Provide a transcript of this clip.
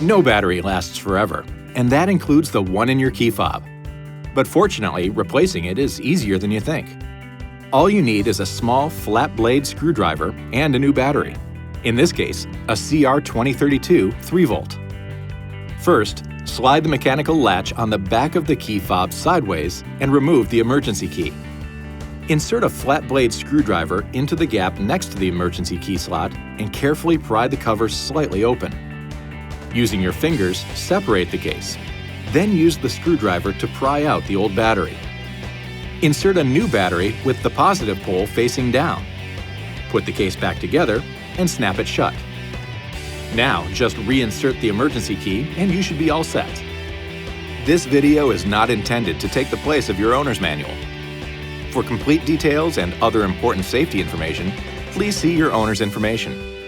No battery lasts forever, and that includes the one in your key fob. But fortunately, replacing it is easier than you think. All you need is a small flat blade screwdriver and a new battery. In this case, a CR2032 3-volt. First, slide the mechanical latch on the back of the key fob sideways and remove the emergency key. Insert a flat blade screwdriver into the gap next to the emergency key slot and carefully pry the cover slightly open. Using your fingers, separate the case. Then use the screwdriver to pry out the old battery. Insert a new battery with the positive pole facing down. Put the case back together and snap it shut. Now, just reinsert the emergency key and you should be all set. This video is not intended to take the place of your owner's manual. For complete details and other important safety information, please see your owner's information.